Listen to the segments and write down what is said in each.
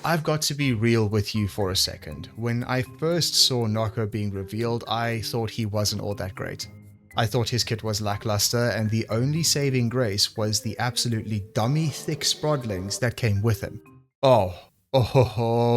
I've got to be real with you for a second. When I first saw Nokko being revealed, I thought he wasn't all that great. I thought his kit was lackluster, and the only saving grace was the absolutely dummy thick sprodlings that came with him. Oh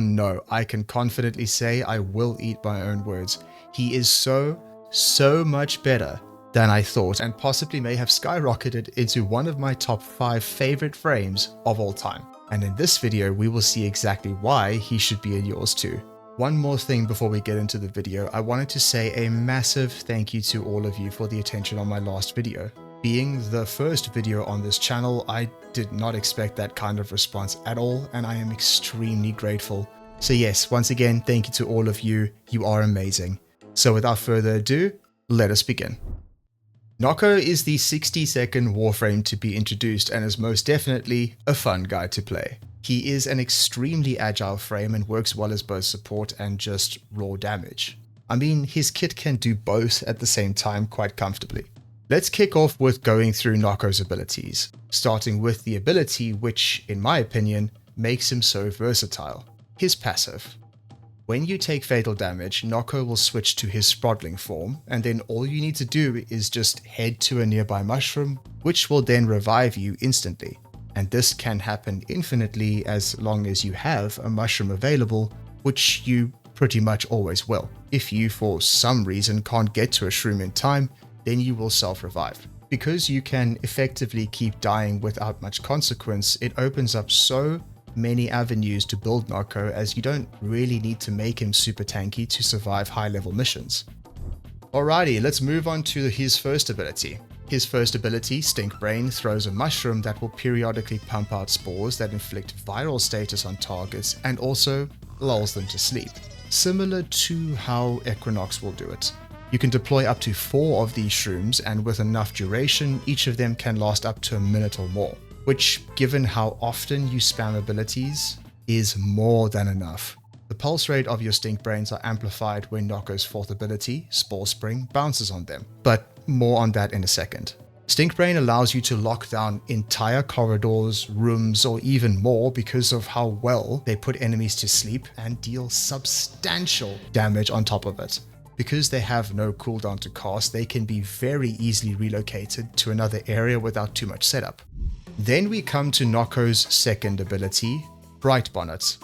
no, I can confidently say I will eat my own words. He is so much better than I thought, and possibly may have skyrocketed into one of my top 5 favorite frames of all time. And in this video, we will see exactly why he should be in yours too. One more thing before we get into the video, I wanted to say a massive thank you to all of you for the attention on my last video. Being the first video on this channel, I did not expect that kind of response at all, and I am extremely grateful. So yes, once again, thank you to all of you. You are amazing. So without further ado, let us begin. Nokko is the 60-second Warframe to be introduced and is most definitely a fun guy to play. He is an extremely agile frame and works well as both support and just raw damage. I mean, his kit can do both at the same time quite comfortably. Let's kick off with going through Nokko's abilities, starting with the ability which, in my opinion, makes him so versatile, his passive. When you take fatal damage, Nokko will switch to his sprodling form, and then all you need to do is just head to a nearby mushroom, which will then revive you instantly. And this can happen infinitely as long as you have a mushroom available, which you pretty much always will. If you for some reason can't get to a shroom in time, then you will self-revive. Because you can effectively keep dying without much consequence, it opens up so many avenues to build Nokko, as you don't really need to make him super tanky to survive high-level missions. Alrighty, let's move on to his first ability. His first ability, Stink Brain, throws a mushroom that will periodically pump out spores that inflict viral status on targets and also lulls them to sleep, similar to how Equinox will do it. You can deploy up to 4 of these shrooms, and with enough duration, each of them can last up to a minute or more, which, given how often you spam abilities, is more than enough. The pulse rate of your Stink Brains are amplified when Nokko's 4th ability, Spore Spring, bounces on them, but more on that in a second. Stink Brain allows you to lock down entire corridors, rooms, or even more because of how well they put enemies to sleep and deal substantial damage on top of it. Because they have no cooldown to cast, they can be very easily relocated to another area without too much setup. Then we come to Nokko's 2nd ability, Bright Bonnet.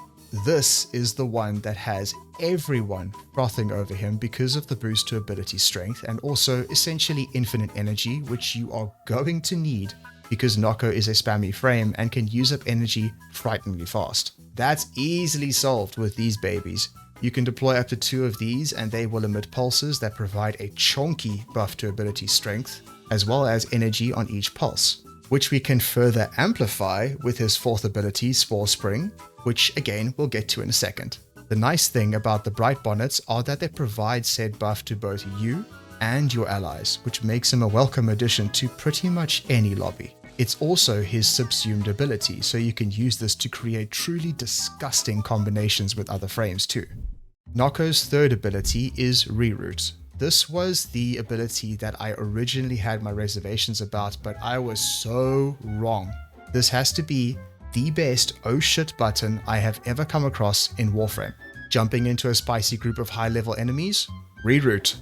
This is the one that has everyone frothing over him because of the boost to ability strength and also essentially infinite energy, which you are going to need because Nokko is a spammy frame and can use up energy frighteningly fast. That's easily solved with these babies. You can deploy up to 2 of these and they will emit pulses that provide a chonky buff to ability strength as well as energy on each pulse, which we can further amplify with his 4th ability, Spore Spring, which again we'll get to in a second. The nice thing about the Bright Bonnets are that they provide said buff to both you and your allies, which makes him a welcome addition to pretty much any lobby. It's also his subsumed ability, so you can use this to create truly disgusting combinations with other frames too. Nokko's 3rd ability is Reroute. This was the ability that I originally had my reservations about, but I was so wrong. This has to be the best oh shit button I have ever come across in Warframe. Jumping into a spicy group of high-level enemies? Reroute.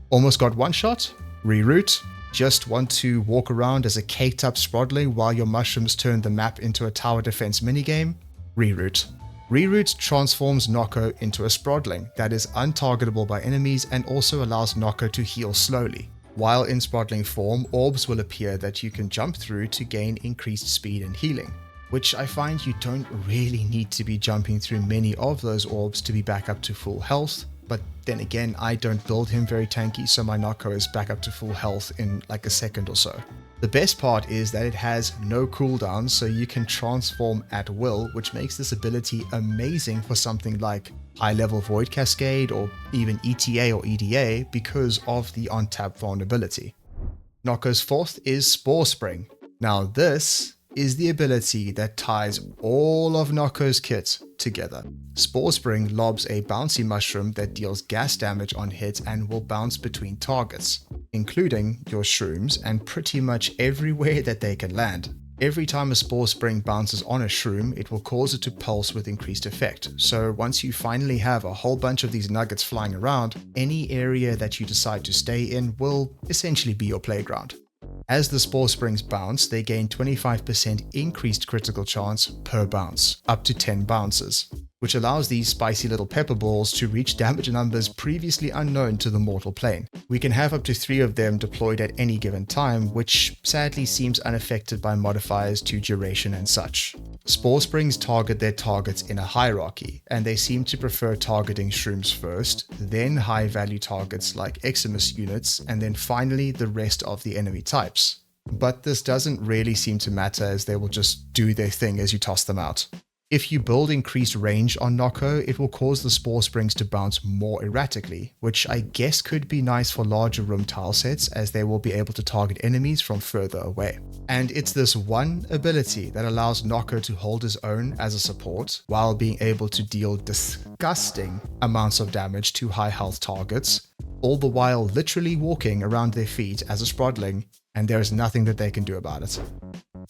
Almost got one shot? Reroute. Just want to walk around as a caked-up sprodling while your mushrooms turn the map into a tower defense minigame? Reroute. Reroute transforms Nokko into a sprodling that is untargetable by enemies and also allows Nokko to heal slowly. While in sprodling form, orbs will appear that you can jump through to gain increased speed and healing, which I find you don't really need to be jumping through many of those orbs to be back up to full health, but then again, I don't build him very tanky, so my Nokko is back up to full health in like a second or so. The best part is that it has no cooldown, so you can transform at will, which makes this ability amazing for something like high-level Void Cascade or even ETA or EDA because of the on-tap vulnerability. Nokko's 4th is Spore Spring. Now this is the ability that ties all of Nokko's kit together. Spore Spring lobs a bouncy mushroom that deals gas damage on hit and will bounce between targets, including your shrooms and pretty much everywhere that they can land. Every time a spore spring bounces on a shroom, it will cause it to pulse with increased effect. So once you finally have a whole bunch of these nuggets flying around, any area that you decide to stay in will essentially be your playground. As the spore springs bounce, they gain 25% increased critical chance per bounce, up to 10 bounces, which allows these spicy little pepper balls to reach damage numbers previously unknown to the mortal plane. We can have up to 3 of them deployed at any given time, which sadly seems unaffected by modifiers to duration and such. Spore springs target their targets in a hierarchy, and they seem to prefer targeting shrooms first, then high value targets like Eximus units, and then finally the rest of the enemy types. But this doesn't really seem to matter, as they will just do their thing as you toss them out. If you build increased range on Nokko, it will cause the spore springs to bounce more erratically, which I guess could be nice for larger room tile sets, as they will be able to target enemies from further away. And it's this one ability that allows Nokko to hold his own as a support, while being able to deal disgusting amounts of damage to high health targets, all the while literally walking around their feet as a sprodling, and there is nothing that they can do about it.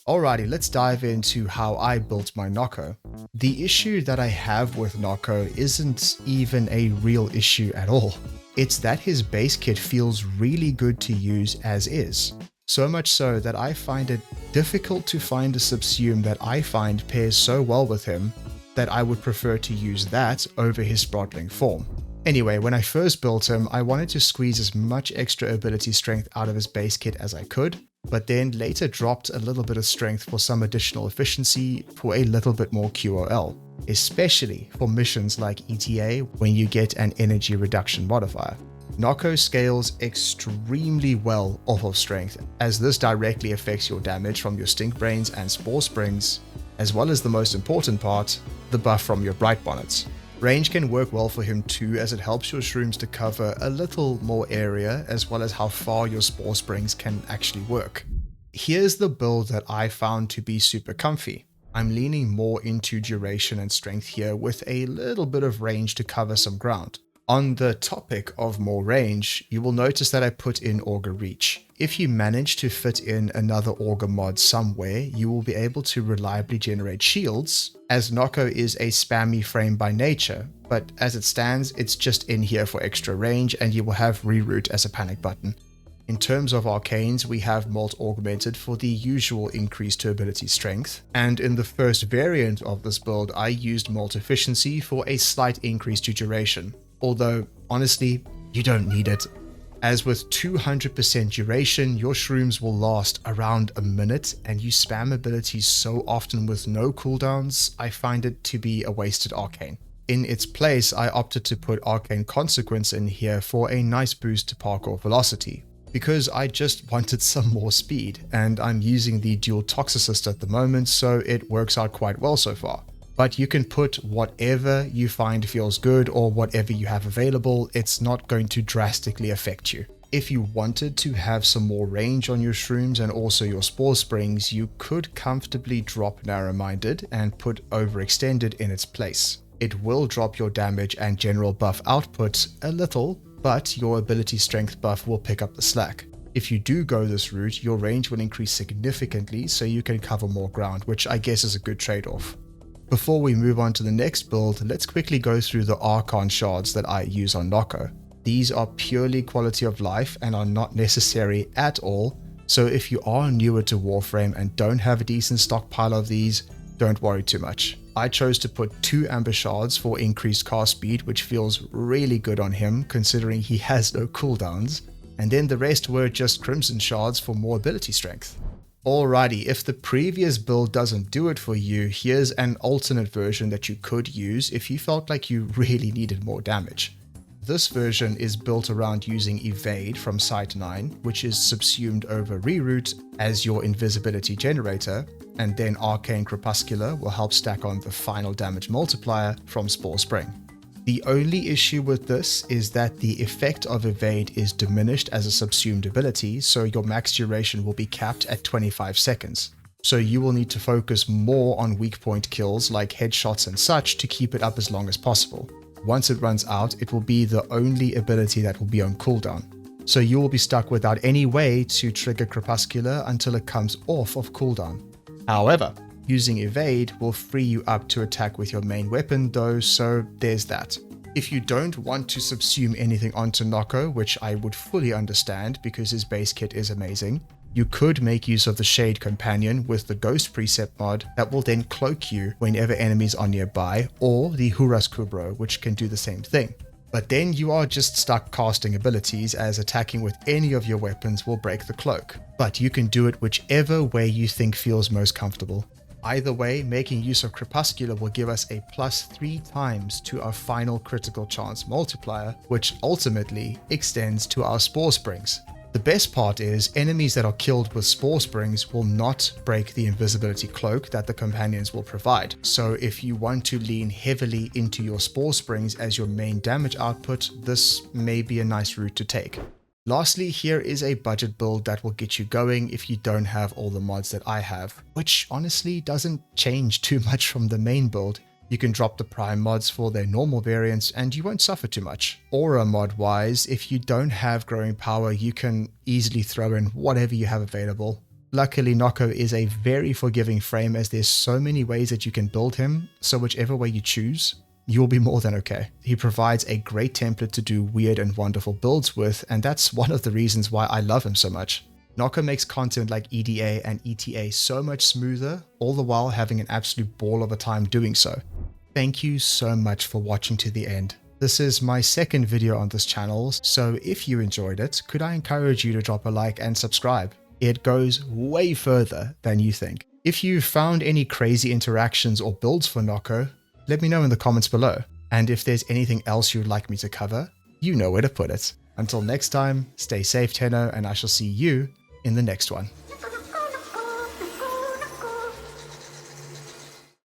Alrighty, let's dive into how I built my Nokko. The issue that I have with Nokko isn't even a real issue at all. It's that his base kit feels really good to use as is. So much so that I find it difficult to find a subsume that I find pairs so well with him that I would prefer to use that over his sprodling form. Anyway, when I first built him, I wanted to squeeze as much extra ability strength out of his base kit as I could, but then later dropped a little bit of strength for some additional efficiency for a little bit more QOL, especially for missions like ETA when you get an energy reduction modifier. Nokko scales extremely well off of strength, as this directly affects your damage from your stink brains and spore springs, as well as the most important part, the buff from your bright bonnets. Range can work well for him too, as it helps your shrooms to cover a little more area, as well as how far your spore springs can actually work. Here's the build that I found to be super comfy. I'm leaning more into duration and strength here, with a little bit of range to cover some ground. On the topic of more range, you will notice that I put in Augur Reach. If you manage to fit in another Augur mod somewhere, you will be able to reliably generate shields, as Nokko is a spammy frame by nature, but as it stands, it's just in here for extra range, and you will have reroute as a panic button. In terms of arcanes, we have Molt Augmented for the usual increase to ability strength, and in the first variant of this build, I used Molt Efficiency for a slight increase to duration. Although, honestly, you don't need it. As with 200% duration, your shrooms will last around a minute, and you spam abilities so often with no cooldowns, I find it to be a wasted arcane. In its place, I opted to put Arcane Consequence in here for a nice boost to parkour velocity, because I just wanted some more speed, and I'm using the dual Toxicist at the moment, so it works out quite well so far. But you can put whatever you find feels good or whatever you have available, it's not going to drastically affect you. If you wanted to have some more range on your shrooms and also your spore springs, you could comfortably drop Narrow-Minded and put Overextended in its place. It will drop your damage and general buff output a little, but your ability strength buff will pick up the slack. If you do go this route, your range will increase significantly so you can cover more ground, which I guess is a good trade-off. Before we move on to the next build, let's quickly go through the Archon shards that I use on Nokko. These are purely quality of life and are not necessary at all, so if you are newer to Warframe and don't have a decent stockpile of these, don't worry too much. I chose to put 2 Amber shards for increased cast speed, which feels really good on him considering he has no cooldowns, and then the rest were just Crimson shards for more ability strength. Alrighty, if the previous build doesn't do it for you, here's an alternate version that you could use if you felt like you really needed more damage. This version is built around using Evade from Site 9, which is subsumed over Reroute as your invisibility generator, and then Arcane Crepuscular will help stack on the final damage multiplier from Spore Spring. The only issue with this is that the effect of Evade is diminished as a subsumed ability, so your max duration will be capped at 25 seconds. So you will need to focus more on weak point kills like headshots and such to keep it up as long as possible. Once it runs out, it will be the only ability that will be on cooldown. So you will be stuck without any way to trigger Crepuscular until it comes off of cooldown. However, using evade will free you up to attack with your main weapon though, so there's that. If you don't want to subsume anything onto Nokko, which I would fully understand because his base kit is amazing, you could make use of the Shade Companion with the Ghost Precept mod that will then cloak you whenever enemies are nearby, or the Huras Kubro, which can do the same thing. But then you are just stuck casting abilities, as attacking with any of your weapons will break the cloak. But you can do it whichever way you think feels most comfortable. Either way, making use of Crepuscular will give us a +3 times to our final critical chance multiplier, which ultimately extends to our Spore Springs. The best part is, enemies that are killed with Spore Springs will not break the invisibility cloak that the companions will provide. So if you want to lean heavily into your Spore Springs as your main damage output, this may be a nice route to take. Lastly, here is a budget build that will get you going if you don't have all the mods that I have, which honestly doesn't change too much from the main build. You can drop the prime mods for their normal variants and you won't suffer too much. Aura mod wise, if you don't have growing power, you can easily throw in whatever you have available. Luckily, Nokko is a very forgiving frame, as there's so many ways that you can build him, so whichever way you choose, you'll be more than okay. He provides a great template to do weird and wonderful builds with, and that's one of the reasons why I love him so much. Nokko makes content like EDA and ETA so much smoother, all the while having an absolute ball of a time doing so. Thank you so much for watching to the end. This is my second video on this channel, so if you enjoyed it, could I encourage you to drop a like and subscribe? It goes way further than you think. If you found any crazy interactions or builds for Nokko, let me know in the comments below. And if there's anything else you'd like me to cover, you know where to put it. Until next time, stay safe, Tenno, and I shall see you in the next one.